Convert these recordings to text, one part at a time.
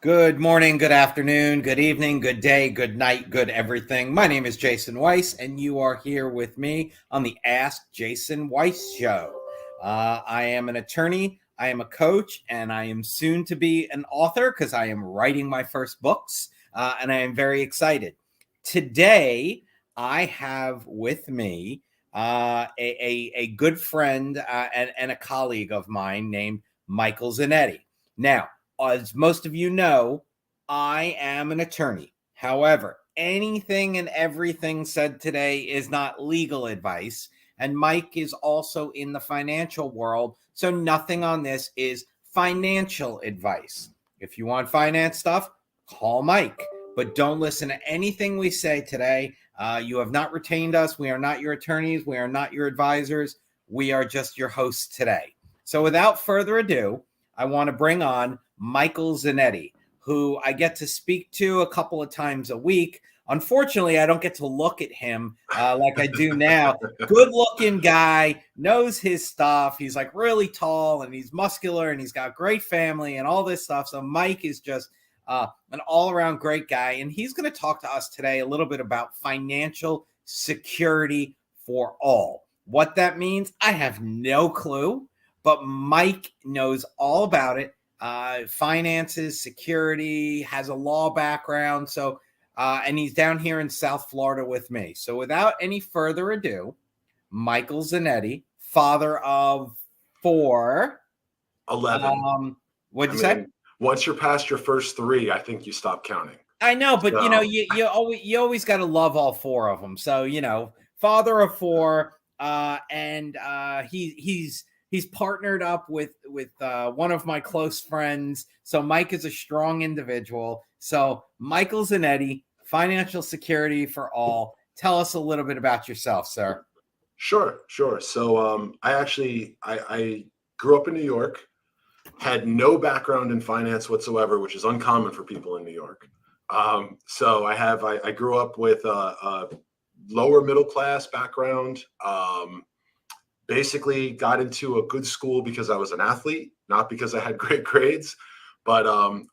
Good morning, good afternoon, good evening, good day, good night, good everything. My name is Jason Weiss, and you are here with me on the Ask Jason Weiss Show. I am an attorney, I am a coach, and I am soon to be an author because I am writing my first books, and I am very excited. Today, I have with me a good friend and a colleague of mine named Michael Zanetti. Now, as most of you know, I am an attorney. However, anything and everything said today is not legal advice. And Mike is also in the financial world. So nothing on this is financial advice. If you want finance stuff, call Mike. But don't listen to anything we say today. You have not retained us. We are not your attorneys. We are not your advisors. We are just your hosts today. So without further ado, I want to bring on Michael Zanetti, who I get to speak to a couple of times a week. Unfortunately, I don't get to look at him like I do now. Good looking guy, knows his stuff. He's like really tall and he's muscular and he's got great family and all this stuff. So Mike is just an all around great guy. And he's going to talk to us today a little bit about financial security for all. What that means, I have no clue. But Mike knows all about it. Finances, security, has a law background. So, and he's down here in South Florida with me. So without any further ado, Michael Zanetti, father of 4. 11. What'd you say? Once you're past your first 3, I think you stop counting. I know, but you know, you always got to love all 4 of them. So, you know, father of 4, and he's partnered up with one of my close friends. So Mike is a strong individual. So Michael Zanetti, financial security for all. Tell us a little bit about yourself, sir. Sure. So I grew up in New York, had no background in finance whatsoever, which is uncommon for people in New York. So I grew up with a lower middle class background. Basically got into a good school because I was an athlete, not because I had great grades, but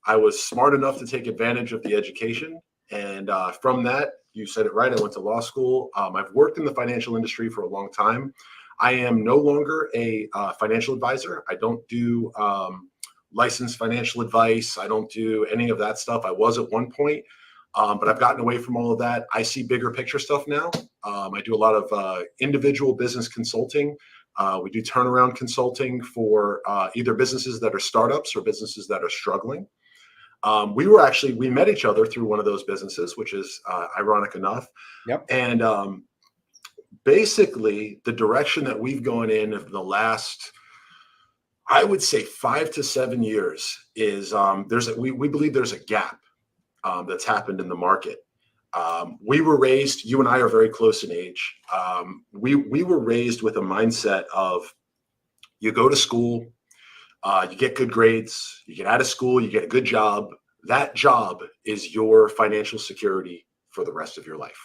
I was smart enough to take advantage of the education. And from that, you said it right, I went to law school. I've worked in the financial industry for a long time. I am no longer a financial advisor. I don't do licensed financial advice. I don't do any of that stuff. I was at one point. But I've gotten away from all of that. I see bigger picture stuff now. I do a lot of individual business consulting. We do turnaround consulting for either businesses that are startups or businesses that are struggling. We met each other through one of those businesses, which is ironic enough. Yep. And basically, the direction that we've gone in the last, I would say, 5 to 7 years is we believe there's a gap that's happened in the market. We were raised, you and I are very close in age. We were raised with a mindset of you go to school, you get good grades, you get out of school, you get a good job. That job is your financial security for the rest of your life,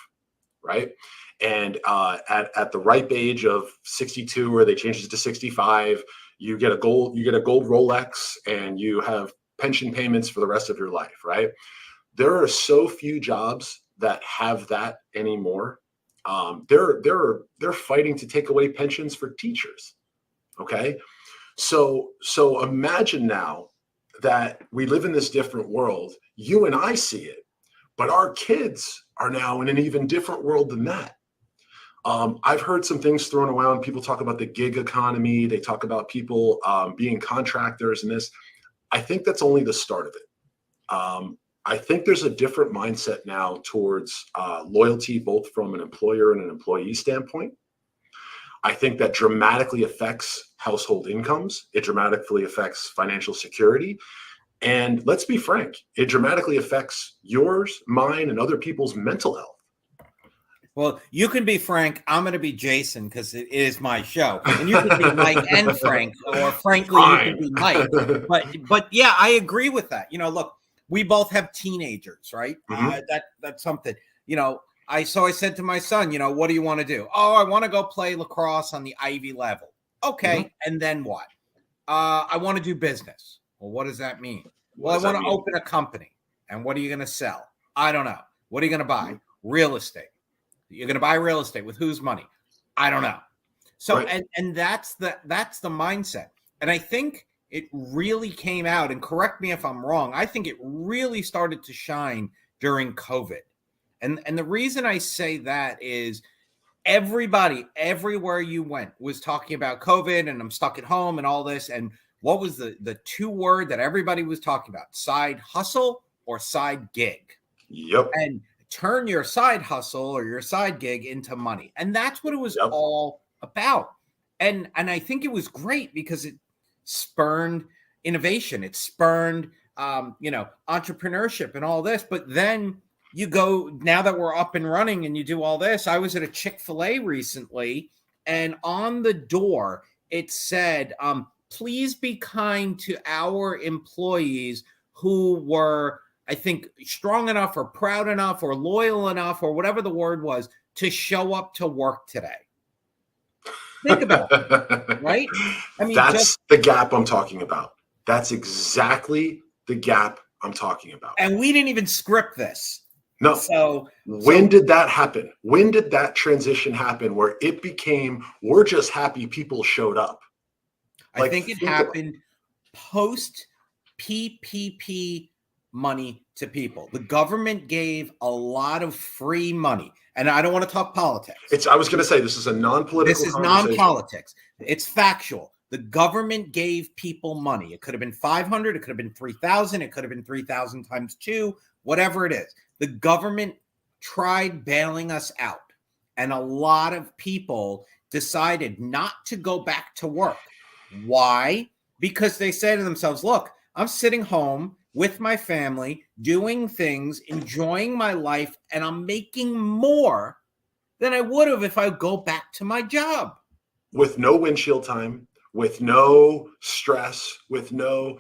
right? And at the ripe age of 62, or they changed it to 65, you get a gold Rolex, and you have pension payments for the rest of your life, right? There are so few jobs that have that anymore. They're fighting to take away pensions for teachers. Okay, so imagine now that we live in this different world. You and I see it, but our kids are now in an even different world than that. I've heard some things thrown around. People talk about the gig economy. They talk about people being contractors and this. I think that's only the start of it. I think there's a different mindset now towards loyalty, both from an employer and an employee standpoint. I think that dramatically affects household incomes. It dramatically affects financial security. And let's be frank, it dramatically affects yours, mine, and other people's mental health. Well, you can be Frank. I'm going to be Jason because it is my show. And you can be Mike and Frank, or frankly, you can be Mike. But yeah, I agree with that. You know, look, we both have teenagers, right? Mm-hmm. That's something, you know, I said to my son, you know, what do you want to do? Oh, I want to go play lacrosse on the Ivy level. Okay. Mm-hmm. And then what? I want to do business. Well, what does that mean? What Well, I does that want to mean? open a company. And what are you going to sell? I don't know. What are you going to buy? Real estate. You're going to buy real estate with whose money? I don't know. So, Right. and that's the mindset. And I think it really came out, and correct me if I'm wrong, I think it really started to shine during COVID. And the reason I say that is everybody, everywhere you went, was talking about COVID and I'm stuck at home and all this. And what was the two word that everybody was talking about? Side hustle or side gig. Yep. And turn your side hustle or your side gig into money. And that's what it was Yep. all about. And I think it was great because it spurned innovation. It spurned entrepreneurship and all this. But then you go, now that we're up and running and you do all this, I was at a Chick-fil-A recently, and on the door it said, please be kind to our employees who were, I think, strong enough or proud enough or loyal enough or whatever the word was to show up to work today. Think about it, right? I mean, that's the gap I'm talking about. That's exactly the gap I'm talking about. And we didn't even script this. No. So when did that happen? When did that transition happen where it became, we're just happy people showed up? I think it happened post PPP money to people. The government gave a lot of free money. And I don't want to talk politics. I was going to say, this is a non-political This is non-politics. It's factual. The government gave people money. It could have been 500. It could have been 3,000. It could have been 3,000 times 2, whatever it is. The government tried bailing us out. And a lot of people decided not to go back to work. Why? Because they say to themselves, look, I'm sitting home with my family, doing things, enjoying my life, and I'm making more than I would have if I go back to my job. With no windshield time, with no stress, with no...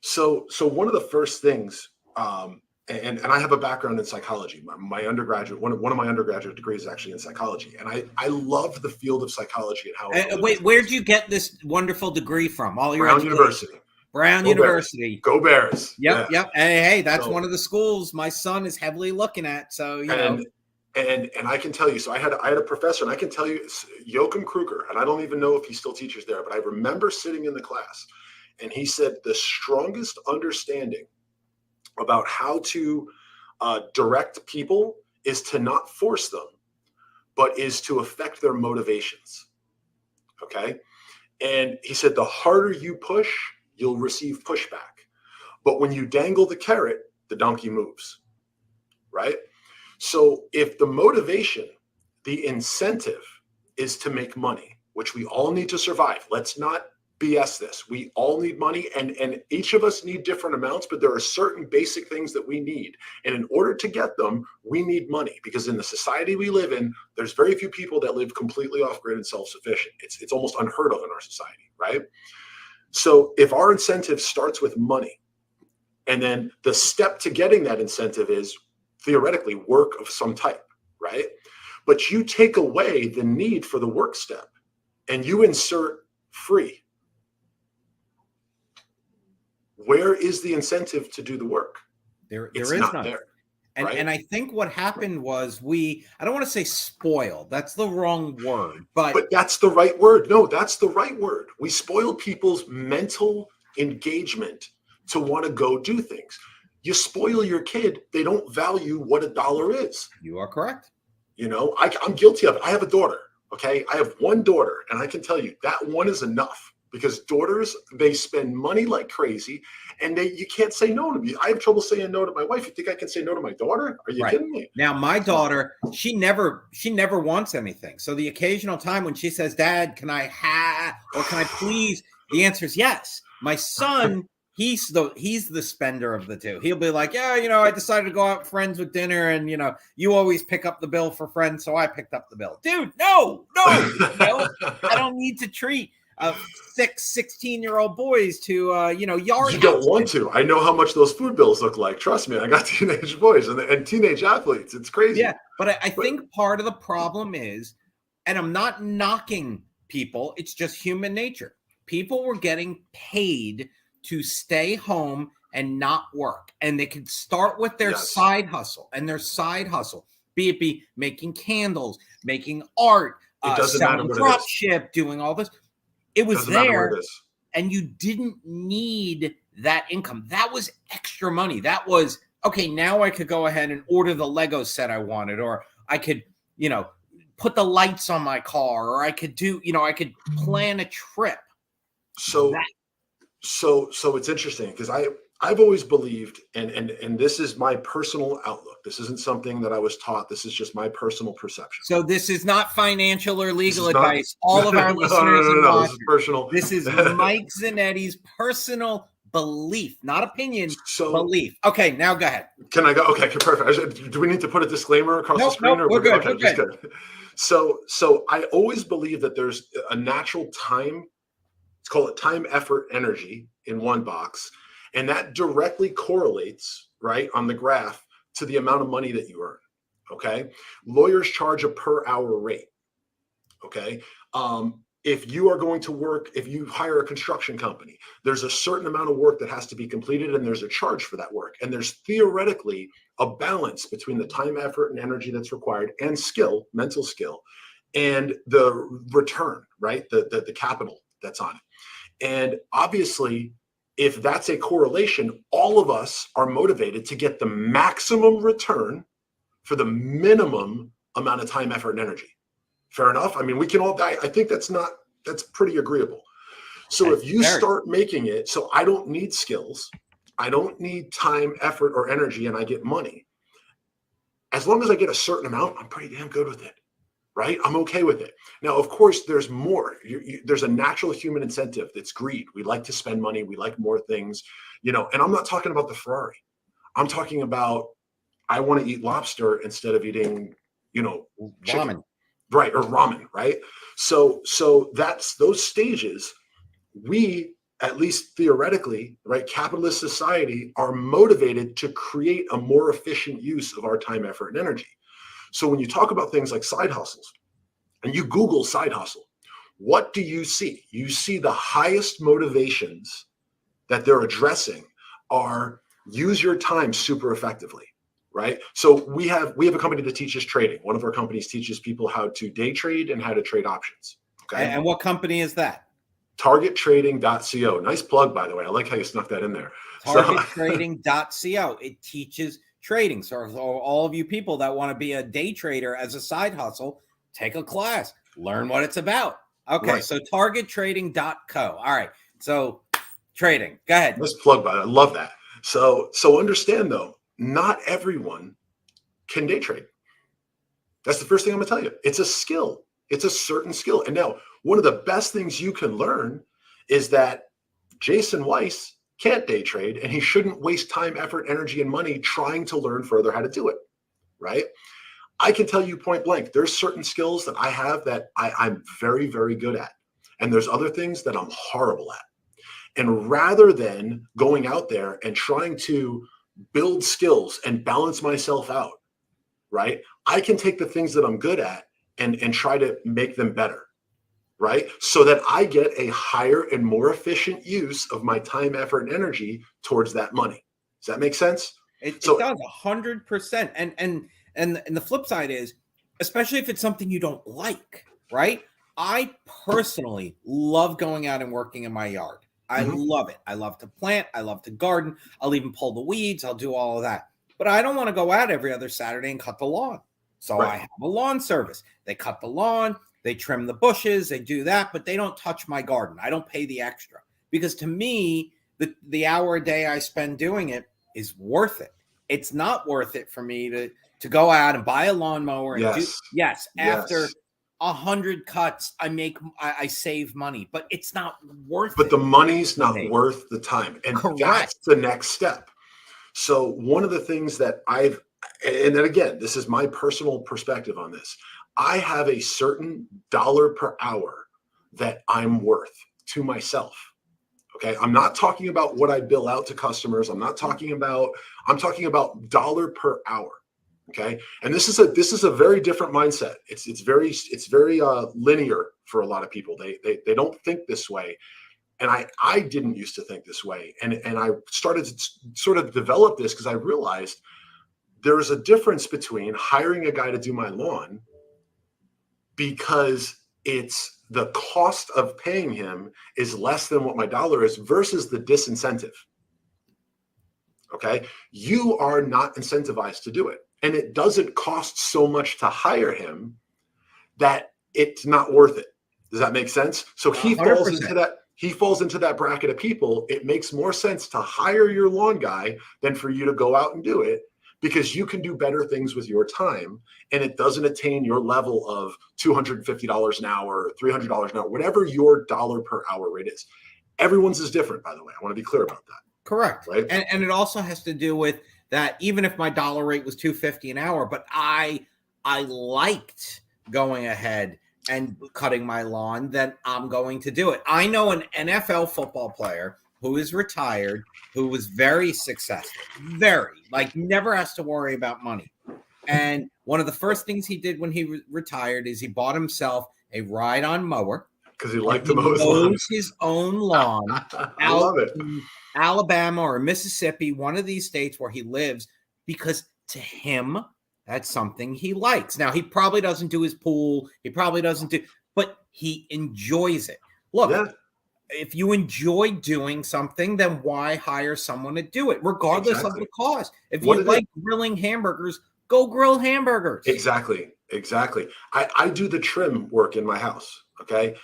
So one of the first things, and I have a background in psychology. My undergraduate, one of my undergraduate degrees is actually in psychology. And I love the field of psychology and how... Wait, where'd you get this wonderful degree from? All your Brown University. Brown University. Go Bears. Yep, yeah. Yep. And hey, that's one of the schools my son is heavily looking at. So, you know. And I can tell you, so I had a professor, and I can tell you, Joachim Kruger, and I don't even know if he still teaches there, but I remember sitting in the class, and he said the strongest understanding about how to direct people is to not force them, but is to affect their motivations. Okay. And he said, the harder you push, you'll receive pushback. But when you dangle the carrot, the donkey moves. Right. So if the motivation, the incentive is to make money, which we all need to survive, let's not BS this. We all need money, and each of us need different amounts, but there are certain basic things that we need. And in order to get them, we need money, because in the society we live in, there's very few people that live completely off grid and self-sufficient. It's almost unheard of in our society, right? So if our incentive starts with money, and then the step to getting that incentive is theoretically work of some type, right? But you take away the need for the work step and you insert free. Where is the incentive to do the work? There is none. There, and, right? and I think what happened was I don't want to say spoiled. That's the wrong word. But that's the right word. No, that's the right word. We spoiled people's mental engagement to want to go do things. You spoil your kid, they don't value what $1 is. You are correct. You know, I'm guilty of it. I have a daughter, okay? I have one daughter, and I can tell you that one is enough, because daughters, they spend money like crazy, and you can't say no to me. I have trouble saying no to my wife. You think I can say no to my daughter? Are you kidding me? Now, my daughter, she never wants anything. So the occasional time when she says, Dad, can I or can I please? The answer is yes. My son... He's the spender of the two. He'll be like, yeah, I decided to go out with friends with dinner, and you always pick up the bill for friends, so I picked up the bill. Dude, no, I don't need to treat 16-year-old boys to yard. You don't want to. I know how much those food bills look like. Trust me, I got teenage boys and teenage athletes. It's crazy. Yeah, but I think part of the problem is, and I'm not knocking people, it's just human nature. People were getting paid to stay home and not work. And they could start with their Yes. side hustle, and their side hustle, be it be making candles, making art, It doesn't matter selling what drop it is. ship, doing all this. It was Doesn't matter there, what it is. and you didn't need that income. That was extra money. That was, okay, now I could go ahead and order the Lego set I wanted, or I could, put the lights on my car, or I could do, I could plan a trip. So it's interesting because I've always believed, and this is my personal outlook. This isn't something that I was taught. This is just my personal perception. So this is not financial or legal advice. All of our listeners and no, watchers, this is personal. This is Mike Zanetti's personal belief, not opinion, belief. Okay, now go ahead. Can I go? Okay, perfect. Do we need to put a disclaimer across the screen? Nope, we're good. Okay, just good. So I always believe that there's a natural time. Let's call it time, effort, energy in one box. And that directly correlates, right, on the graph to the amount of money that you earn. Okay. Lawyers charge a per hour rate. Okay. If you are going to work, if you hire a construction company, there's a certain amount of work that has to be completed, and there's a charge for that work. And there's theoretically a balance between the time, effort, and energy that's required, and skill, mental skill, and the return, right? The capital that's on it. And obviously, if that's a correlation, all of us are motivated to get the maximum return for the minimum amount of time, effort, and energy. Fair enough. I mean, we can all, I think that's pretty agreeable. So if you start making it, so I don't need skills, I don't need time, effort, or energy, and I get money. As long as I get a certain amount, I'm pretty damn good with it, right? I'm okay with it. Now, of course, there's more. There's a natural human incentive that's greed. We like to spend money. We like more things, and I'm not talking about the Ferrari. I'm talking about, I want to eat lobster instead of eating, chicken. Ramen. Right, or ramen, right? So that's those stages. We, at least theoretically, right, capitalist society, are motivated to create a more efficient use of our time, effort, and energy. So when you talk about things like side hustles, and you Google side hustle, what do you see? You see the highest motivations that they're addressing are use your time super effectively. Right. So we have a company that teaches trading. One of our companies teaches people how to day trade and how to trade options. Okay. And what company is that? Targettrading.co. Nice plug, by the way. I like how you snuck that in there. Targettrading.co. It teaches trading. So all of you people that want to be a day trader as a side hustle, take a class, learn what it's about. Okay. Right. So targettrading.co. All right. So trading. Go ahead. Nice plug, by the way. I love that. So understand though, not everyone can day trade. That's the first thing I'm going to tell you. It's a skill. It's a certain skill. And now, one of the best things you can learn is that Jason Weiss can't day trade, and he shouldn't waste time, effort, energy, and money trying to learn further how to do it, right? I can tell you point blank, there's certain skills that I have that I'm very, very good at. And there's other things that I'm horrible at. And rather than going out there and trying to build skills and balance myself out, right? I can take the things that I'm good at and try to make them better, right? So that I get a higher and more efficient use of my time, effort, and energy towards that money. Does that make sense? It does 100%. And the flip side is, especially if it's something you don't like, right? I personally love going out and working in my yard. I love it. I love to plant. I love to garden. I'll even pull the weeds. I'll do all of that. But I don't want to go out every other Saturday and cut the lawn. So I have a lawn service. They cut the lawn. They trim the bushes. They do that. But they don't touch my garden. I don't pay the extra. Because to me, the hour a day I spend doing it is worth it. It's not worth it for me to go out and buy a lawnmower. And after 100 cuts, I save money, but it's not worth it. But the money's not worth the time. And that's the next step. So one of the things that and then again, this is my personal perspective on this. I have a certain dollar per hour that I'm worth to myself. Okay. I'm not talking about what I bill out to customers. I'm talking about dollar per hour. Okay. And this is a very different mindset. It's very linear for a lot of people. They don't think this way. And I didn't used to think this way. And I started to sort of develop this because I realized there's a difference between hiring a guy to do my lawn because it's the cost of paying him is less than what my dollar is versus the disincentive. Okay. You are not incentivized to do it. And it doesn't cost so much to hire him that it's not worth it. Does that make sense? So he falls into 100%. that bracket of people. It makes more sense to hire your lawn guy than for you to go out and do it, because you can do better things with your time and it doesn't attain your level of $250 an hour, $300 an hour, whatever your dollar per hour rate is. Everyone's is different, by the way. I want to be clear about that. Correct. Right. And it also has to do with that even if my dollar rate was $250 an hour, but I liked going ahead and cutting my lawn, then I'm going to do it. I know an NFL football player who is retired, who was very successful, never has to worry about money. And one of the first things he did when he retired is he bought himself a ride-on mower. Because he liked to mow his lawn. His own lawn. I love it. Alabama or Mississippi, one of these states where he lives, because to him, that's something he likes. Now, he probably doesn't do his pool. He probably doesn't do, but he enjoys it. Look, if you enjoy doing something, then why hire someone to do it, regardless of the cost? If you like grilling hamburgers, go grill hamburgers. Exactly. I do the trim work in my house. Okay.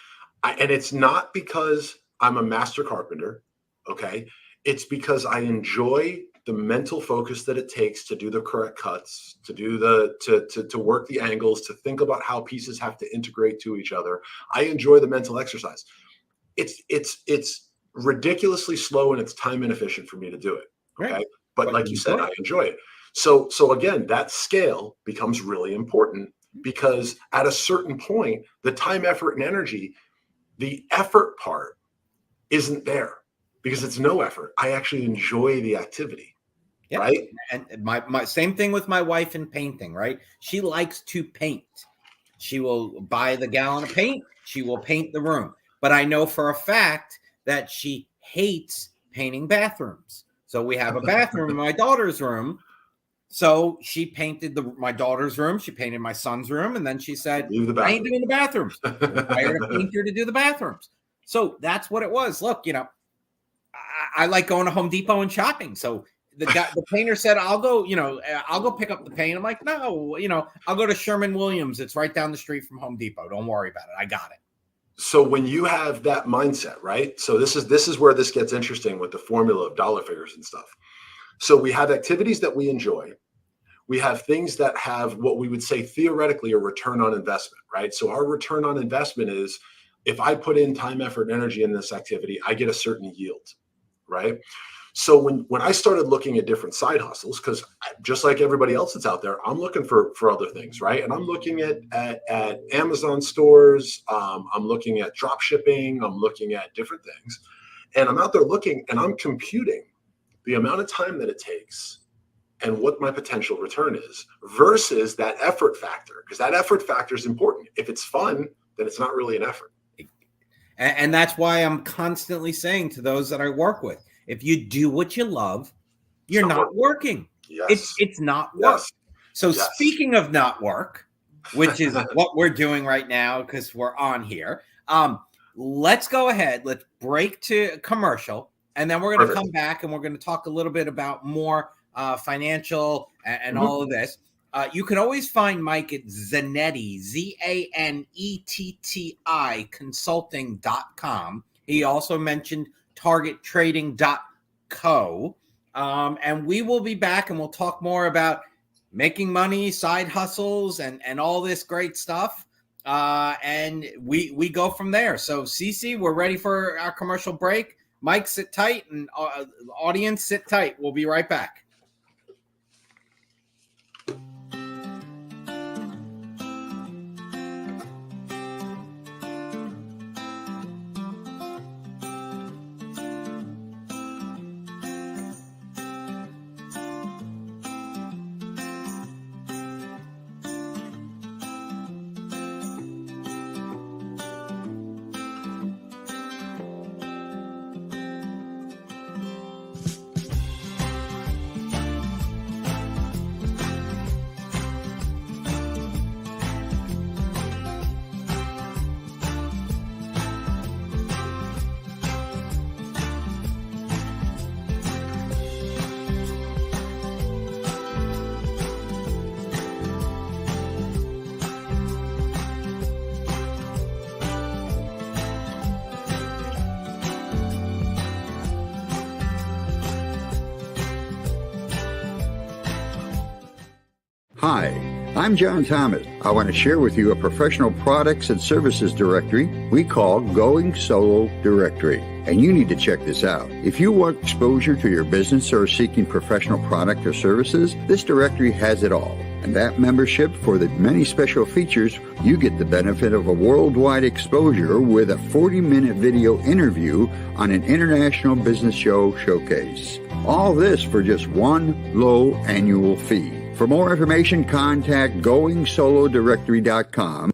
And it's not because I'm a master carpenter. Okay. It's because I enjoy the mental focus that it takes to do the correct cuts, to do to work the angles, to think about how pieces have to integrate to each other. I enjoy the mental exercise. It's ridiculously slow and it's time inefficient for me to do it. Okay. Right. But like you said, I enjoy it. So again, that scale becomes really important, because at a certain point, the time, effort, and energy, the effort part isn't there because it's no effort. I actually enjoy the activity. Yep. Right. And my same thing with my wife in painting, right? She likes to paint. She will buy the gallon of paint. She will paint the room. But I know for a fact that she hates painting bathrooms. So we have a bathroom in my daughter's room. So she painted my daughter's room. She painted my son's room. And then she said, I ain't doing the bathrooms. Hired a painter to do the bathrooms. So that's what it was. Look, I like going to Home Depot and shopping. So the painter said, I'll go pick up the paint. I'm like, no, I'll go to Sherman-Williams. It's right down the street from Home Depot. Don't worry about it. I got it. So when you have that mindset, right? So this is where this gets interesting with the formula of dollar figures and stuff. So we have activities that we enjoy. We have things that have what we would say theoretically a return on investment, right? So our return on investment is, if I put in time, effort, and energy in this activity, I get a certain yield, right? So when I started looking at different side hustles, because just like everybody else that's out there, I'm looking for other things, right? And I'm looking at Amazon stores, I'm looking at drop shipping, I'm looking at different things, and I'm out there looking and I'm computing the amount of time that it takes and what my potential return is versus that effort factor, because that effort factor is important. If it's fun, then it's not really an effort. And that's why I'm constantly saying to those that I work with, if you do what you love, you're not working. Yes. It's not work. Yes. So speaking of not work, which is what we're doing right now because we're on here, let's go ahead. Let's break to commercial, and then we're going to come back and we're going to talk a little bit about more financial and all of this. You can always find Mike at Zanetti, Zanetti consulting.com. He also mentioned targettrading.co. And we will be back and we'll talk more about making money, side hustles, and all this great stuff. And we go from there. So Cece, we're ready for our commercial break. Mike, sit tight, and audience, sit tight. We'll be right back. Hi, I'm John Thomas. I want to share with you a professional products and services directory we call Going Solo Directory. And you need to check this out. If you want exposure to your business or are seeking professional product or services, this directory has it all. And that membership, for the many special features, you get the benefit of a worldwide exposure with a 40-minute video interview on an international business show showcase. All this for just one low annual fee. For more information, contact GoingSoloDirectory.com.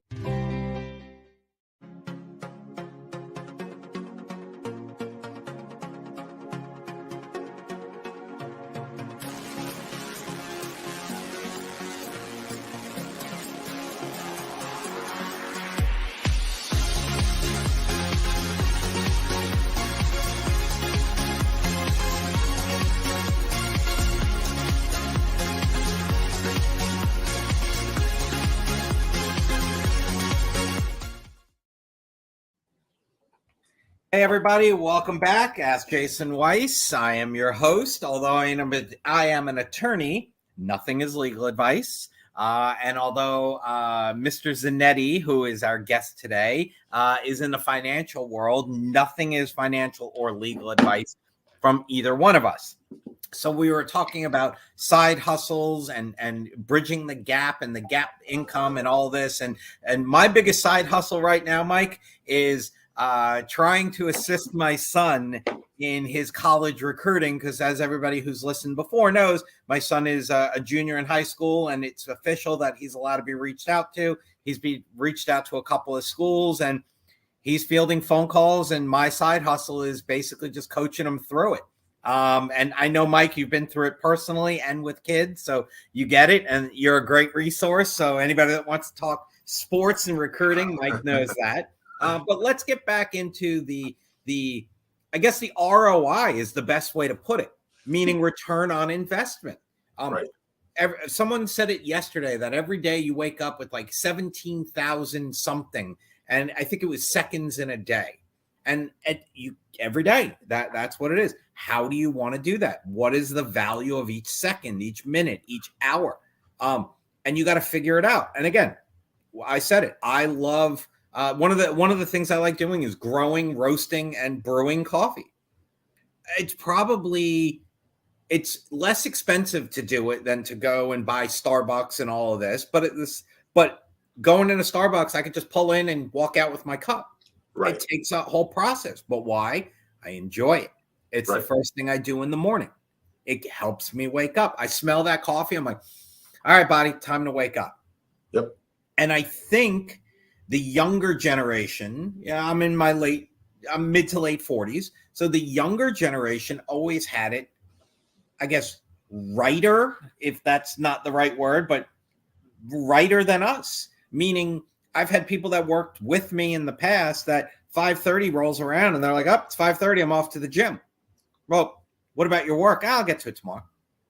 Hey everybody, welcome back. Ask Jason Weiss. I am your host. Although I am an attorney, nothing is legal advice. And although Mr. Zanetti, who is our guest today, is in the financial world, nothing is financial or legal advice from either one of us. So we were talking about side hustles and bridging the gap and the gap income and all this. And my biggest side hustle right now, Mike, is trying to assist my son in his college recruiting, because as everybody who's listened before knows, my son is a junior in high school, and it's official that he's allowed to be reached out to. He's been reached out to a couple of schools, and he's fielding phone calls, and my side hustle is basically just coaching him through it. And I know, Mike, you've been through it personally and with kids, so you get it, and you're a great resource. So anybody that wants to talk sports and recruiting, Mike knows that. But let's get back into I guess the ROI is the best way to put it, meaning return on investment. Right. Someone said it yesterday that every day you wake up with like 17,000 something, and I think it was seconds in a day. And every day, that's what it is. How do you want to do that? What is the value of each second, each minute, each hour? And you got to figure it out. And again, I said it. I love one of the things I like doing is growing, roasting, and brewing coffee. It's less expensive to do it than to go and buy Starbucks and all of this. But going into Starbucks, I could just pull in and walk out with my cup. Right. It takes a whole process. But why? I enjoy it. It's the first thing I do in the morning. It helps me wake up. I smell that coffee. I'm like, all right, body, time to wake up. Yep. And I think the younger generation, I'm mid to late 40s. So the younger generation always had it, I guess, righter, if that's not the right word, but righter than us. Meaning I've had people that worked with me in the past that 5:30 rolls around and they're like, it's 5:30, I'm off to the gym. Well, what about your work? I'll get to it tomorrow.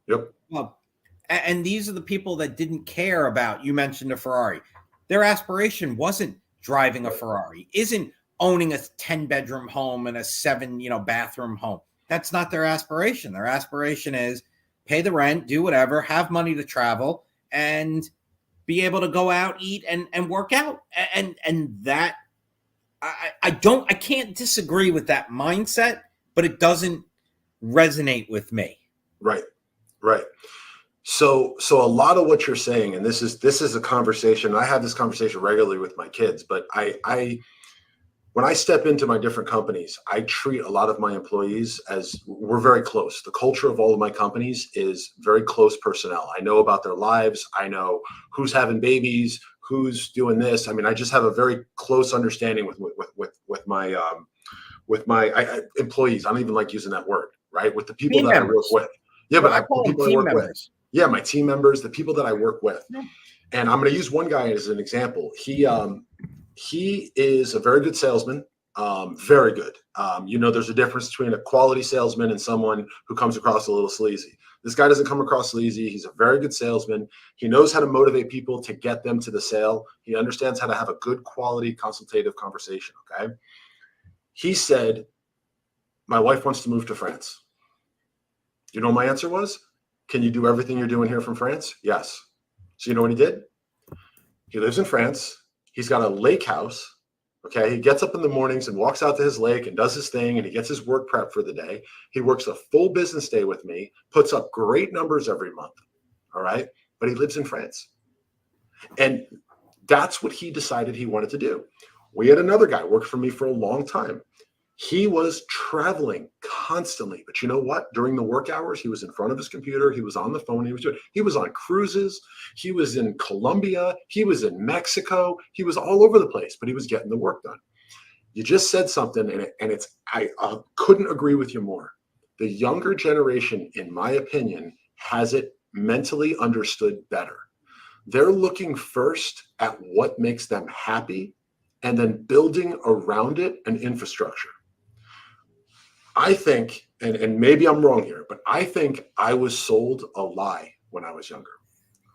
Yep. Well, and these are the people that didn't care about, you mentioned a Ferrari. Their aspiration wasn't driving a Ferrari, isn't owning a 10-bedroom home and a 7, bathroom home. That's not their aspiration. Their aspiration is pay the rent, do whatever, have money to travel, and be able to go out, eat, and work out. And that I can't disagree with that mindset, but it doesn't resonate with me. Right. So a lot of what you're saying, and this is a conversation, I have this conversation regularly with my kids, but when I step into my different companies, I treat a lot of my employees as we're very close. The culture of all of my companies is very close personnel. I know about their lives. I know who's having babies, who's doing this. I mean, I just have a very close understanding with my employees. I don't even like using that word, right? With the people that I work with. Yeah, but people I work with. Yeah, my team members, the people that I work with. Yeah. And I'm going to use one guy as an example. He is a very good salesman, very good. There's a difference between a quality salesman and someone who comes across a little sleazy. This guy doesn't come across sleazy. He's a very good salesman. He knows how to motivate people to get them to the sale. He understands how to have a good quality consultative conversation, okay? He said, my wife wants to move to France. You know what my answer was? Can you do everything you're doing here from France? Yes. So you know what he did? He lives in France. He's got a lake house. Okay. He gets up in the mornings and walks out to his lake and does his thing, and he gets his work prep for the day. He works a full business day with me, puts up great numbers every month. All right. But he lives in France. And that's what he decided he wanted to do. We had another guy work for me for a long time. He was traveling constantly, but you know what? During the work hours, he was in front of his computer. He was on the phone. He was on cruises. He was in Colombia. He was in Mexico. He was all over the place, but he was getting the work done. You just said something, and I couldn't agree with you more. The younger generation, in my opinion, has it mentally understood better. They're looking first at what makes them happy and then building around it an infrastructure. I think, and maybe I'm wrong here, but I think I was sold a lie when I was younger.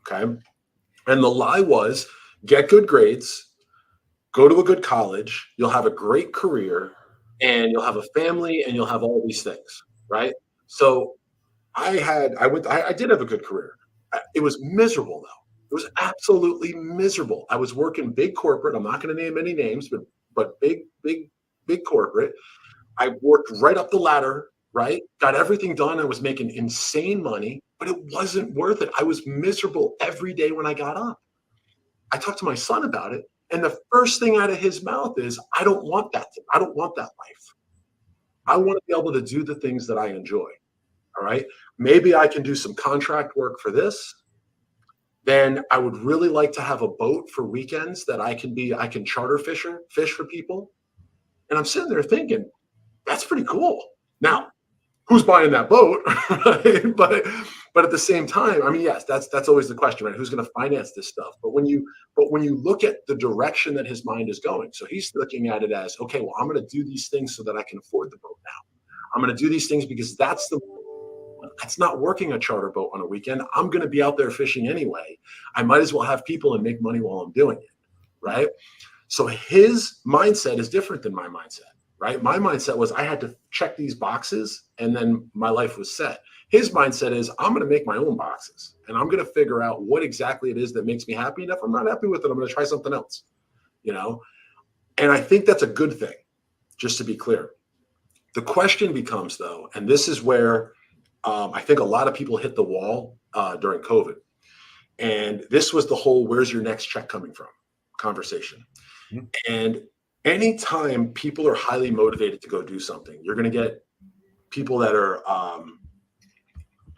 Okay. And the lie was get good grades, go to a good college, you'll have a great career, and you'll have a family, and you'll have all these things. Right. So I did have a good career. It was miserable though. It was absolutely miserable. I was working big corporate. I'm not going to name any names, but big corporate. I worked right up the ladder, right? Got everything done. I was making insane money, but it wasn't worth it. I was miserable every day when I got up. I talked to my son about it, and the first thing out of his mouth is, I don't want that. I don't want that life. I want to be able to do the things that I enjoy. All right. Maybe I can do some contract work for this. Then I would really like to have a boat for weekends that I can charter fish for people. And I'm sitting there thinking, that's pretty cool. Now, who's buying that boat? Right? But at the same time, I mean, yes, that's always the question, right? Who's going to finance this stuff? But when you look at the direction that his mind is going, so he's looking at it as, okay, well, I'm going to do these things so that I can afford the boat now. I'm going to do these things because that's not working a charter boat on a weekend. I'm going to be out there fishing anyway. I might as well have people and make money while I'm doing it, right? So his mindset is different than my mindset. Right? My mindset was I had to check these boxes and then my life was set. His mindset is I'm going to make my own boxes and I'm going to figure out what exactly it is that makes me happy. And if I'm not happy with it, I'm going to try something else, And I think that's a good thing, just to be clear. The question becomes though, and this is where I think a lot of people hit the wall during COVID. And this was the whole, where's your next check coming from conversation. Mm-hmm. And anytime people are highly motivated to go do something, you're going to get people that are a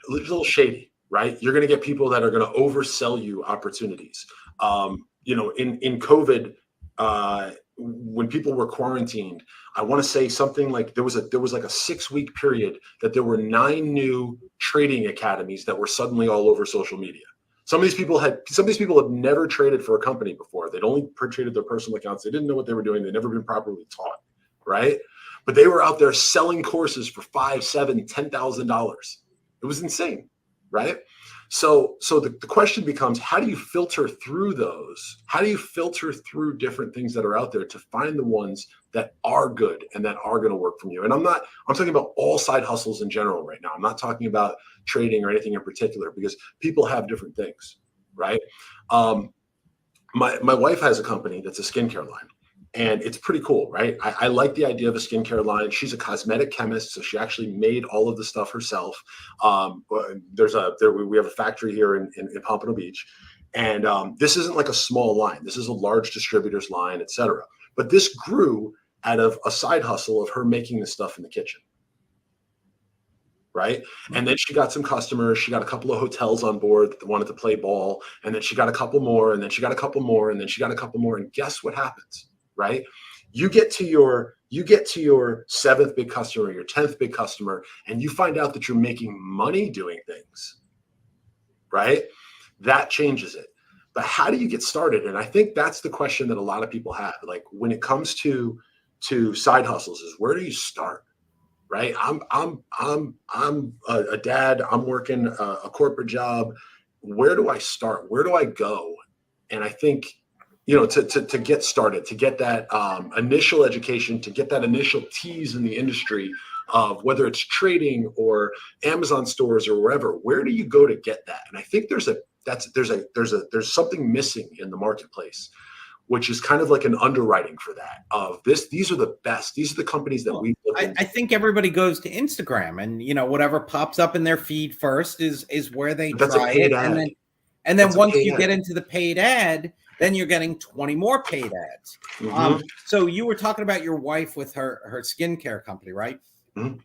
little shady, right? You're going to get people that are going to oversell you opportunities. In COVID, when people were quarantined, I want to say something like there was like a 6-week period that there were 9 new trading academies that were suddenly all over social media. Some of these people had never traded for a company before. They'd only traded their personal accounts. They didn't know what they were doing. They'd never been properly taught, right? But they were out there selling courses for $5,000, $7,000, $10,000. It was insane, right? So the question becomes, how do you filter through those? How do you filter through different things that are out there to find the ones that are good and that are going to work for you? And I'm talking about all side hustles in general right now. I'm not talking about trading or anything in particular because people have different things, right? My wife has a company that's a skincare line. And it's pretty cool, right? I like the idea of a skincare line. She's a cosmetic chemist, so she actually made all of the stuff herself. We have a factory here in Pompano Beach, and this isn't like a small line. This is a large distributor's line, et cetera. But this grew out of a side hustle of her making this stuff in the kitchen, right? And then she got some customers. She got a couple of hotels on board that wanted to play ball, and then she got a couple more, and then she got a couple more, and then she got a couple more. And guess what happens? Right? You get to your 7th big customer, your 10th big customer, and you find out that you're making money doing things, right? That changes it. But how do you get started? And I think that's the question that a lot of people have. Like when it comes to side hustles, is where do you start? Right? I'm a dad. I'm working a corporate job. Where do I start? Where do I go? And I think, to get started, to get that initial education, to get that initial tease in the industry of whether it's trading or Amazon stores or wherever, where do you go to get that? And I think there's there's something missing in the marketplace, which is kind of like an underwriting for that of this. These are the best. These are the companies that we look into. I think everybody goes to Instagram, and whatever pops up in their feed first is where they try it. Ad. And then once you get into the paid ad, then you're getting 20 more paid ads. Mm-hmm. So you were talking about your wife with her skincare company, right? Mm-hmm.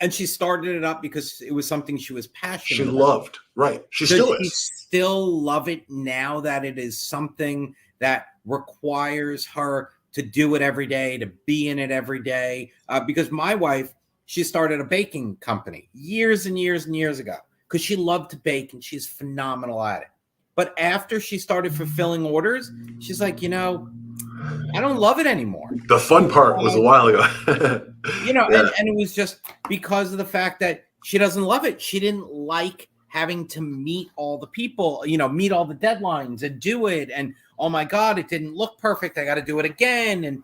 And she started it up because it was something she was passionate about. She loved, right? She still love it now that it is something that requires her to do it every day, to be in it every day. Because my wife, she started a baking company years and years and years ago because she loved to bake and she's phenomenal at it. But after she started fulfilling orders, she's like, I don't love it anymore. The fun part was a while ago. And it was just because of the fact that she doesn't love it. She didn't like having to meet all the people, meet all the deadlines and do it. And, oh my God, it didn't look perfect. I got to do it again. And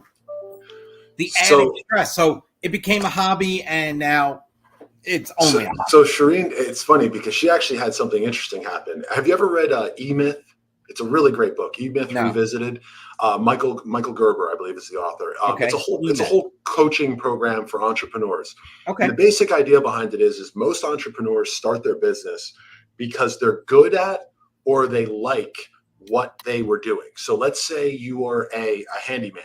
the added stress. So it became a hobby, and now it's only a hobby. So Shireen, it's funny because she actually had something interesting happen. Have you ever read E-Myth? It's a really great book, E-Myth Revisited. Michael Gerber, I believe, is the author. Okay. It's a whole coaching program for entrepreneurs. Okay. And the basic idea behind it is most entrepreneurs start their business because they're good at or they like what they were doing. So let's say you are a handyman.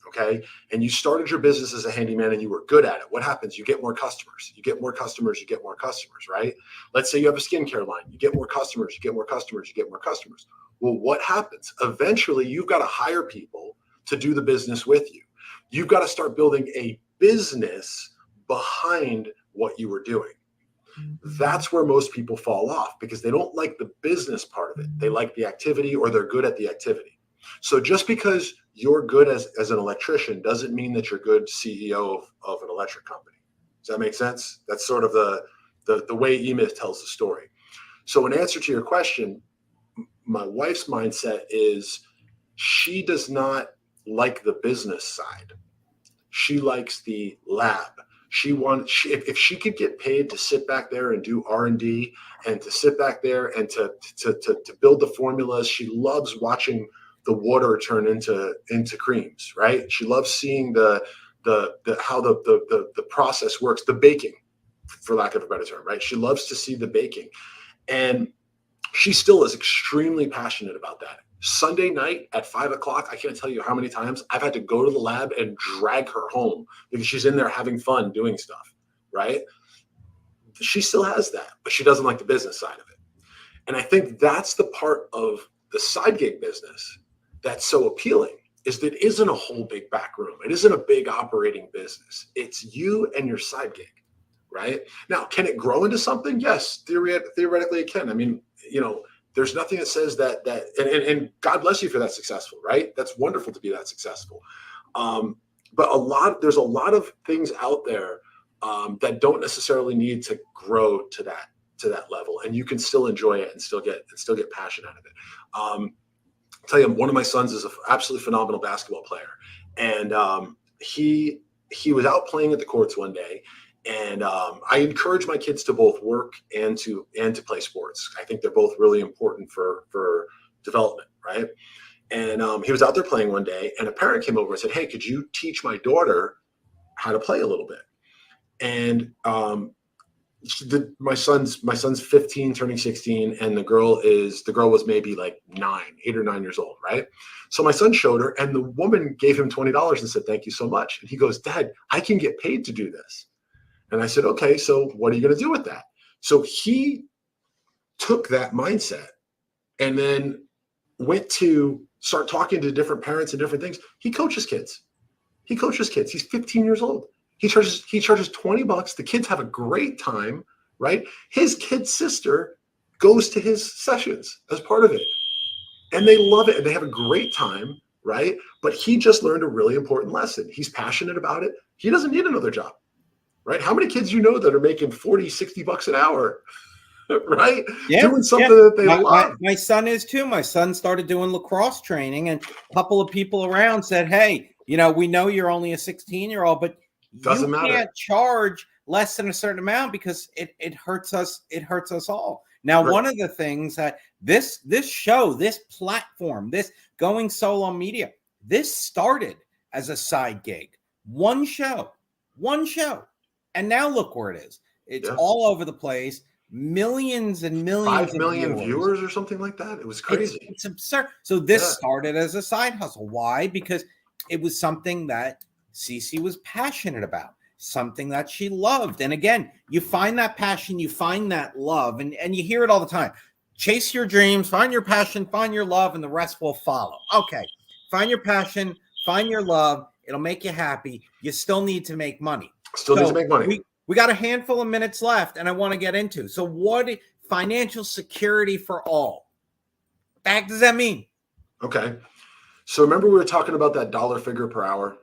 Okay. And you started your business as a handyman and you were good at it. What happens? You get more customers, you get more customers, right? Let's say you have a skincare line, you get more customers, you get more customers, you get more customers. Well, what happens? Eventually you've got to hire people to do the business with you. You've got to start building a business behind what you were doing. That's where most people fall off because they don't like the business part of it. They like the activity, or they're good at the activity. So just because you're good as an electrician doesn't mean that you're good CEO of an electric company. Does that make sense? That's sort of the way E-Myth tells the story. So in answer to your question, my wife's mindset is she does not like the business side. She likes the lab. If she could get paid to sit back there and do R&D and to sit back there and to build the formulas, she loves watching the water turn into creams, right? She loves seeing how the process works, the baking, for lack of a better term, right? She loves to see the baking. And she still is extremely passionate about that. Sunday night at 5:00, I can't tell you how many times I've had to go to the lab and drag her home because she's in there having fun doing stuff, right? She still has that, but she doesn't like the business side of it. And I think that's the part of the side gig business that's so appealing, is that it isn't a whole big back room. It isn't a big operating business. It's you and your side gig, right? Now, can it grow into something? Yes, theoretically it can. I mean, there's nothing that says that and God bless you for that successful, right? That's wonderful to be that successful. But there's a lot of things out there that don't necessarily need to grow to that level, and you can still enjoy it and still get passion out of it. I'll tell you, one of my sons is an absolutely phenomenal basketball player, and he was out playing at the courts one day. And I encourage my kids to both work and to play sports. I think they're both really important for development, right? And he was out there playing one day, and a parent came over and said, "Hey, could you teach my daughter how to play a little bit?" And my son's 15, turning 16, and the girl was maybe like 8 or 9 years old, right? So my son showed her, and the woman gave him $20 and said, "Thank you so much." And he goes, "Dad, I can get paid to do this." And I said, "Okay, so what are you going to do with that?" So he took that mindset and then went to start talking to different parents and different things. He coaches kids. He's 15 years old. He charges $20. The kids have a great time, right? His kid's sister goes to his sessions as part of it. And they love it and they have a great time, right? But he just learned a really important lesson. He's passionate about it. He doesn't need another job. Right? How many kids that are making $40, $60 an hour, right? Yeah, doing something that they love. My son is too. My son started doing lacrosse training, and a couple of people around said, "Hey, we know you're only a 16-year-old, but Doesn't matter. Can't charge less than a certain amount because it hurts us. It hurts us all. Now, Right. one of the things that this show, this platform, this Going Solo Media, this started as a side gig, one show, and now look where it is. It's all over the place. Millions and millions 5 million of viewers or something like that. It was crazy. It's absurd. So this started as a side hustle. Why? Because it was something that Cece was passionate about, something that she loved. And again, you find that passion, you find that love, and you hear it all the time. Chase your dreams, find your passion, find your love, and the rest will follow. Okay, find your passion, find your love. It'll make you happy. You still need to make money. Need to make money. We got a handful of minutes left, and I want to get into. So what financial security for all? What the heck does that mean? Okay. So remember we were talking about that dollar figure per hour?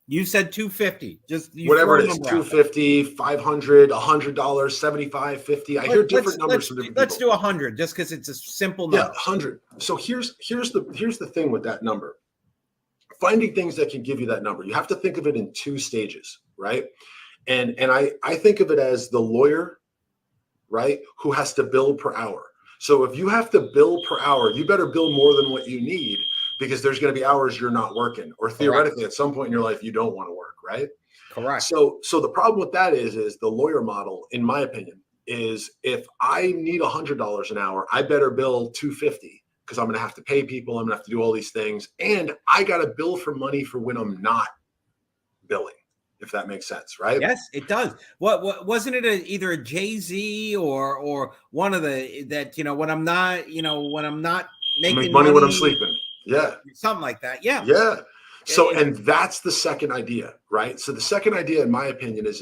You said 250. Just whatever it is, 250, 500, $100, 75, 50. I hear different numbers from different people. Let's do 100 just because it's a simple number. Yeah, 100. So here's the thing with that number. Finding things that can give you that number. You have to think of it in two stages, right? And I think of it as the lawyer, right, who has to bill per hour. So if you have to bill per hour, you better bill more than what you need, because there's going to be hours you're not working, or theoretically at some point in your life you don't want to work, right? Correct. So the problem with that is the lawyer model, in my opinion, is if I need $100 an hour, I better bill $250, because I'm going to have to pay people, I'm going to have to do all these things, and I got to bill for money for when I'm not billing, if that makes sense, right? Yes, it does. What wasn't it either a Jay-Z or one of the that when I'm not making money when I'm sleeping. Yeah. Something like that. Yeah. Yeah. So, and that's the second idea, right? So the second idea, in my opinion, is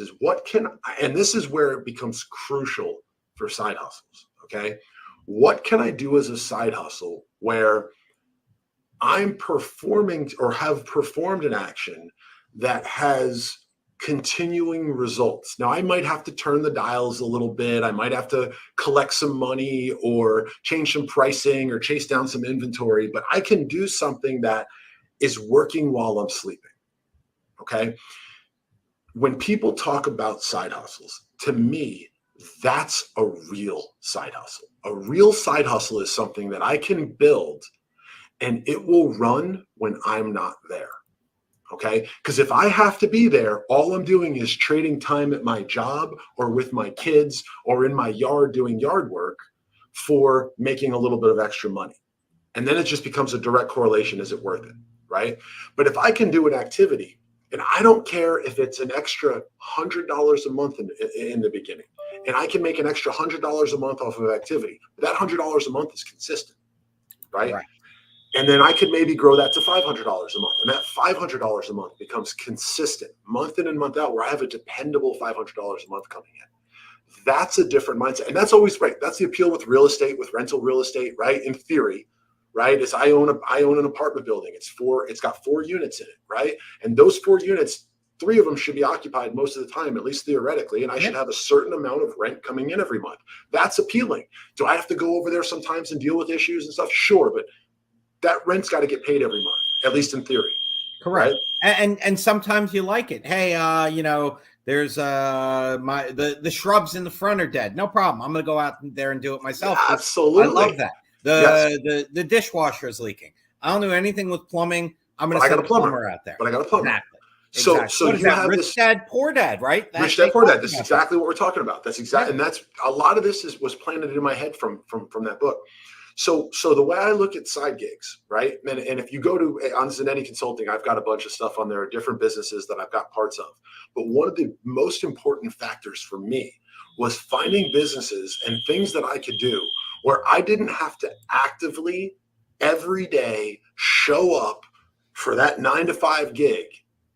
and this is where it becomes crucial for side hustles. Okay. What can I do as a side hustle where I'm performing or have performed an action that has continuing results? Now, I might have to turn the dials a little bit. I might have to collect some money or change some pricing or chase down some inventory, but I can do something that is working while I'm sleeping. Okay. When people talk about side hustles, to me, that's a real side hustle. A real side hustle is something that I can build and it will run when I'm not there. Okay. Because if I have to be there, all I'm doing is trading time at my job or with my kids or in my yard doing yard work for making a little bit of extra money. And then it just becomes a direct correlation. Is it worth it? Right. But if I can do an activity, and I don't care if it's an extra $100 a month in the beginning, and I can make an extra $100 a month off of activity, but that $100 a month is consistent. Right. And then I could maybe grow that to $500 a month. And that $500 a month becomes consistent month in and month out, where I have a dependable $500 a month coming in. That's a different mindset. And that's always right. That's the appeal with real estate, with rental real estate, right? In theory, right? Is I own an apartment building. It's got 4 units in it, right? And those 4 units, 3 of them should be occupied most of the time, at least theoretically. And I should have a certain amount of rent coming in every month. That's appealing. Do I have to go over there sometimes and deal with issues and stuff? Sure. But that rent's got to get paid every month, at least in theory. Correct. Right? And sometimes you like it. Hey, there's the shrubs in the front are dead. No problem. I'm going to go out there and do it myself. Yeah, absolutely. I love that. The dishwasher is leaking. I don't do anything with plumbing. I'm going to send a plumber out there. But I got a plumber. Exactly. So you have rich this dad, poor dad, right? Rich dad, poor dad. This is exactly what we're talking about. That's exactly, and that's a lot of this was planted in my head from that book. So the way I look at side gigs, right? And if you go to on Zanetti Consulting, I've got a bunch of stuff on there, different businesses that I've got parts of. But one of the most important factors for me was finding businesses and things that I could do where I didn't have to actively every day show up for that 9-to-5 gig,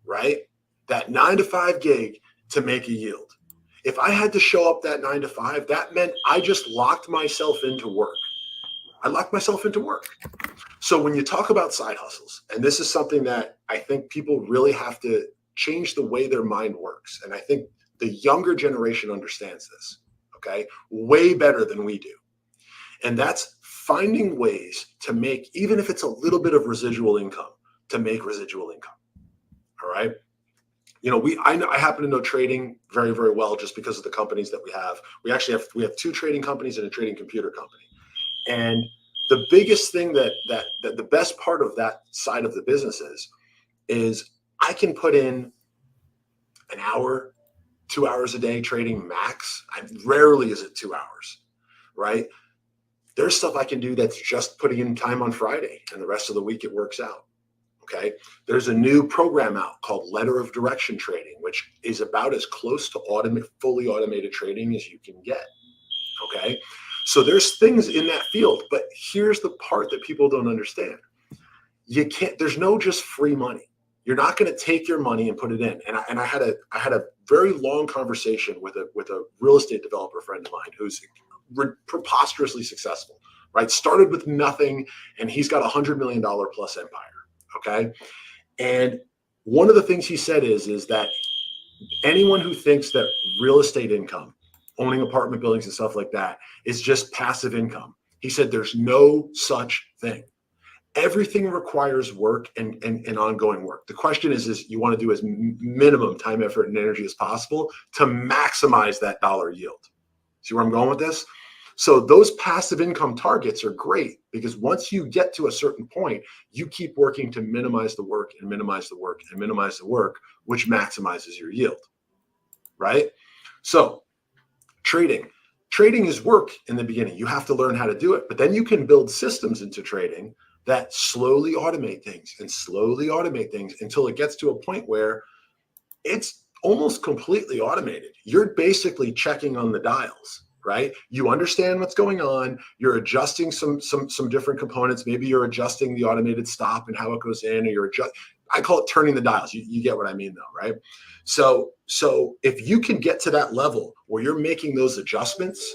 right? That 9-to-5 gig to make a yield. If I had to show up that 9-to-5, that meant I just locked myself into work. I locked myself into work. So when you talk about side hustles, and this is something that I think people really have to change the way their mind works. And I think the younger generation understands this, okay, way better than we do. And that's finding ways to make, even if it's a little bit of residual income, to make residual income. All right. I happen to know trading very, very well just because of the companies that we have. We have two trading companies and a trading computer company. And the biggest thing that the best part of that side of the business is I can put in an hour, 2 hours a day trading max. Rarely is it 2 hours, right? There's stuff I can do that's just putting in time on Friday, and the rest of the week it works out. Okay. There's a new program out called Letter of Direction Trading, which is about as close to fully automated trading as you can get. Okay. So there's things in that field, but here's the part that people don't understand. There's no just free money. You're not going to take your money and put it in. And I had a very long conversation with a real estate developer friend of mine who's preposterously successful, right? Started with nothing, and he's got $100 million plus empire. Okay. And one of the things he said is that anyone who thinks that real estate income, owning apartment buildings and stuff like that, is just passive income. He said there's no such thing. Everything requires work and ongoing work. The question is you want to do as minimum time, effort, and energy as possible to maximize that dollar yield. See where I'm going with this? So those passive income targets are great because once you get to a certain point, you keep working to minimize the work and minimize the work and minimize the work, which maximizes your yield, right? So trading is work in the beginning. You have to learn how to do it, but then you can build systems into trading that slowly automate things until it gets to a point where it's almost completely automated. You're basically checking on the dials. Right? You understand what's going on. You're adjusting some different components. Maybe you're adjusting the automated stop and how it goes in, or I call it turning the dials. You get what I mean though, right? So if you can get to that level where you're making those adjustments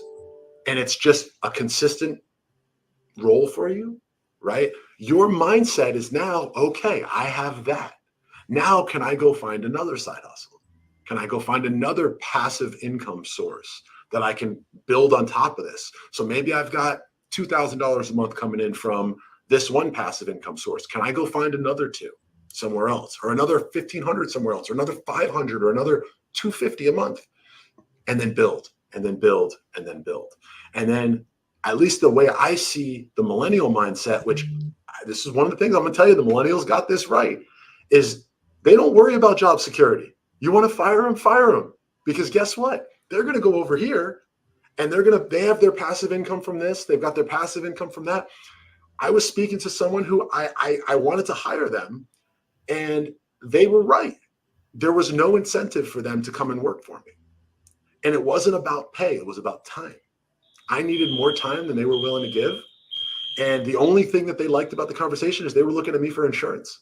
and it's just a consistent role for you, right? Your mindset is now, okay, I have that. Now can I go find another side hustle? Can I go find another passive income source that I can build on top of this? So maybe I've got $2,000 a month coming in from this one passive income source. Can I go find another two somewhere else, or another 1,500 somewhere else, or another 500, or another 250 a month, and then build, and then build, and then build. And then at least the way I see the millennial mindset, which this is one of the things I'm going to tell you, the millennials got this right, is they don't worry about job security. You want to fire them, because guess what? They're going to go over here and they have their passive income from this. They've got their passive income from that. I was speaking to someone who I wanted to hire them, and they were right. There was no incentive for them to come and work for me. And it wasn't about pay. It was about time. I needed more time than they were willing to give. And the only thing that they liked about the conversation is they were looking at me for insurance.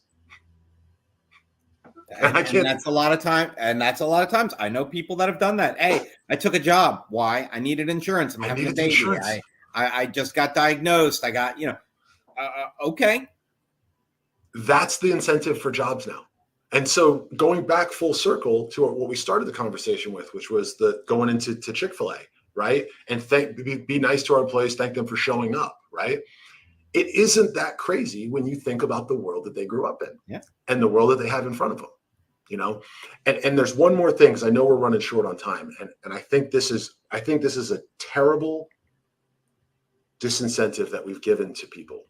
And that's a lot of time. And that's a lot of times. I know people that have done that. Hey, I took a job. Why? I needed insurance. I'm having a baby. I just got diagnosed. I got, okay. That's the incentive for jobs now. And so going back full circle to what we started the conversation with, which was going into Chick-fil-A, right? And be nice to our employees, thank them for showing up, right? It isn't that crazy when you think about the world that they grew up in, and the world that they have in front of them, And there's one more thing, because I know we're running short on time, and I think this is a terrible disincentive that we've given to people,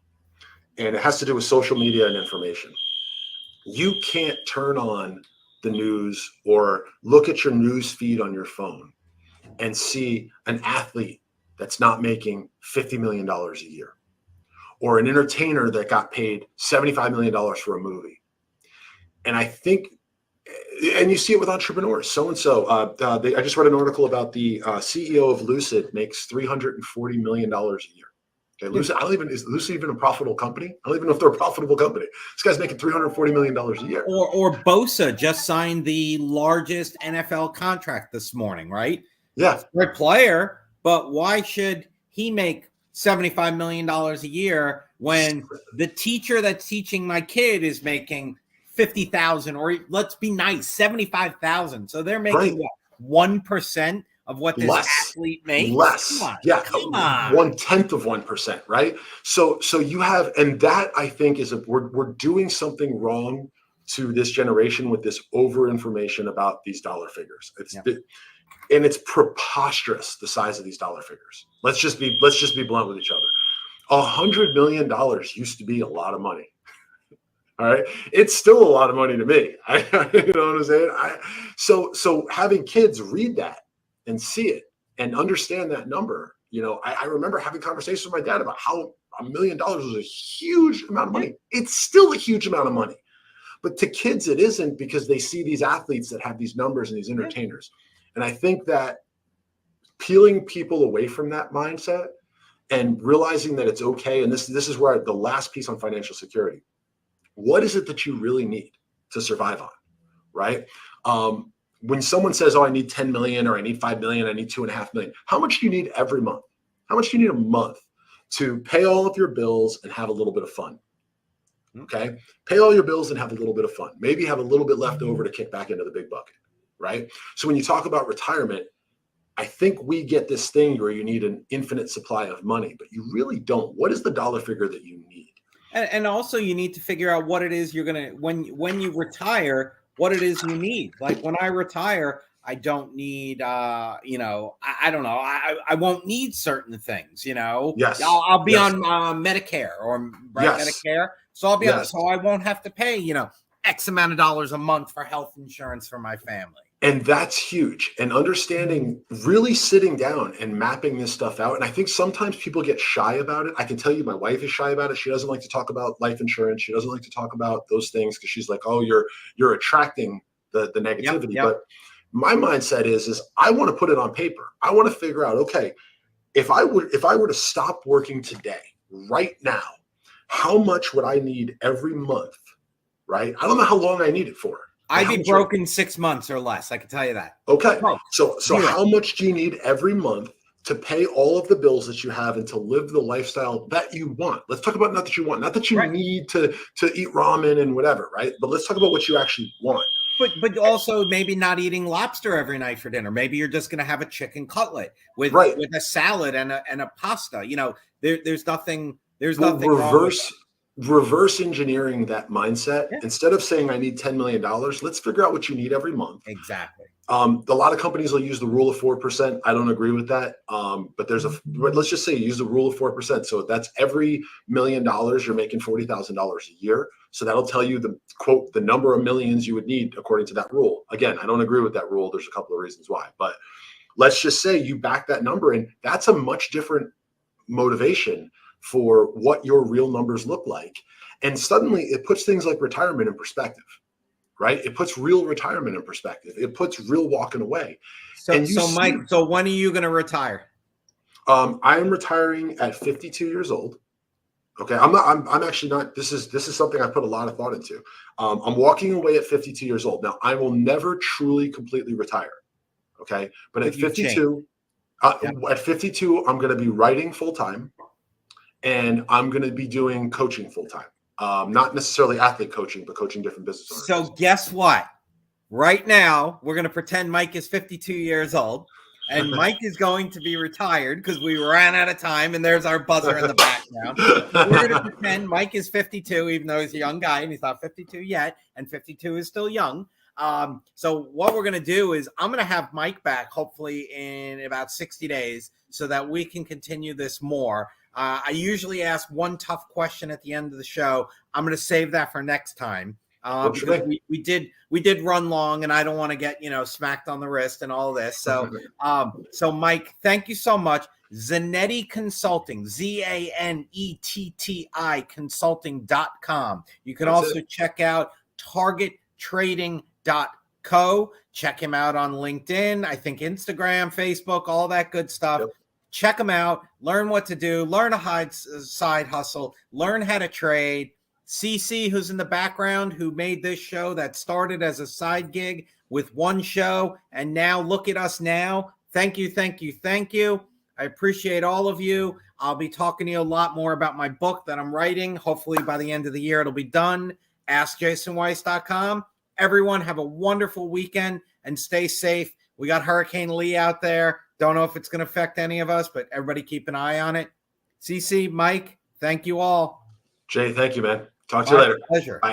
and it has to do with social media and information. You can't turn on the news or look at your news feed on your phone and see an athlete that's not making $50 million a year, or an entertainer that got paid $75 million for a movie. And I think, and you see it with entrepreneurs, so-and-so. I just read an article about the CEO of Lucid makes $340 million a year. Okay, Lucid, is Lucid even a profitable company? I don't even know if they're a profitable company. This guy's making $340 million a year. Or Bosa just signed the largest NFL contract this morning, right? Yeah. Great player, but why should he make $75 million a year when the teacher that's teaching my kid is making $50,000, or let's be nice, $75,000? So they're making 1% of what this athlete makes. Less, come on. 1/10 of 1%, right? So you have, and that I think is we're doing something wrong to this generation with this over information about these dollar figures. Yeah. And it's preposterous, the size of these dollar figures. Let's just be blunt with each other. $100 million used to be a lot of money. All right. It's still a lot of money to me. You know what I'm saying? So having kids read that and see it and understand that number, I remember having conversations with my dad about how $1 million was a huge amount of money. It's still a huge amount of money. But to kids, it isn't, because they see these athletes that have these numbers and these entertainers. And I think that peeling people away from that mindset and realizing that it's okay. And this is where the last piece on financial security. What is it that you really need to survive on, right? When someone says, oh, I need 10 million, or I need 5 million, I need 2.5 million, how much do you need every month? How much do you need a month to pay all of your bills and have a little bit of fun? Okay. Pay all your bills and have a little bit of fun. Maybe have a little bit left over to kick back into the big bucket, right? So when you talk about retirement, I think we get this thing where you need an infinite supply of money, but you really don't. What is the dollar figure that you need? And also you need to figure out what it is you're going to, when you retire, what it is you need. Like when I retire, I don't need, I don't know. I won't need certain things, Yes. I'll be on Medicare or Medicare. So I'll be on, so I won't have to pay, X amount of dollars a month for health insurance for my family. And that's huge. And understanding, really sitting down and mapping this stuff out. And I think sometimes people get shy about it. I can tell you, my wife is shy about it. She doesn't like to talk about life insurance. She doesn't like to talk about those things because she's like, oh, you're attracting the negativity. Yep. But my mindset is I want to put it on paper. I want to figure out, okay, if I were to stop working today, right now, how much would I need every month, right? I don't know how long I need it for. I'd be broke in 6 months or less. I can tell you that. Okay. So how much do you need every month to pay all of the bills that you have and to live the lifestyle that you want? Let's talk about not that you want, not that you need to eat ramen and whatever, right? But let's talk about what you actually want. But also maybe not eating lobster every night for dinner. Maybe you're just going to have a chicken cutlet with a salad and a pasta. There's nothing. There's nothing wrong with that. Reverse engineering that mindset. Instead of saying I need $10 million, let's figure out what you need every month. Exactly. A lot of companies will use the rule of 4%. I don't agree with that. But let's just say use the rule of 4%. So that's every $1 million, you're making $40,000 a year. So that'll tell you the number of millions you would need according to that rule. Again, I don't agree with that rule. There's a couple of reasons why, but let's just say you back that number and that's a much different motivation for what your real numbers look like. And suddenly it puts things like retirement in perspective, right? It puts real retirement in perspective. It puts real walking away. So Mike, so when are you going to retire? I am retiring at 52 years old. Okay. I'm actually not, this is something I put a lot of thought into. I'm walking away at 52 years old. Now I will never truly completely retire. Okay. But at 52, at 52, I'm going to be writing full time. And I'm going to be doing coaching full time, not necessarily athlete coaching, but coaching different business owners. So guess what? Right now, we're going to pretend Mike is 52 years old, and Mike is going to be retired because we ran out of time, and there's our buzzer in the background. We're going to pretend Mike is 52, even though he's a young guy, and he's not 52 yet, and 52 is still young. So what we're going to do is I'm going to have Mike back, hopefully in about 60 days, so that we can continue this more. I usually ask one tough question at the end of the show. I'm going to save that for next time. Because we did run long, and I don't want to get smacked on the wrist and all this. So so Mike, thank you so much. Zanetti Consulting, ZANETTI Consulting.com. You can also check out TargetTrading.co. Check him out on LinkedIn, I think Instagram, Facebook, all that good stuff. Yep. Check them out, learn what to do, learn a side hustle, learn how to trade. CC, who's in the background, who made this show that started as a side gig with one show, and now look at us now. Thank you, thank you, thank you. I appreciate all of you. I'll be talking to you a lot more about my book that I'm writing. Hopefully by the end of the year, it'll be done. AskJasonWeiss.com. Everyone have a wonderful weekend and stay safe. We got Hurricane Lee out there. Don't know if it's going to affect any of us, but everybody keep an eye on it. CC, Mike, thank you all. Jay, thank you, man. Talk to you later. Pleasure. Bye.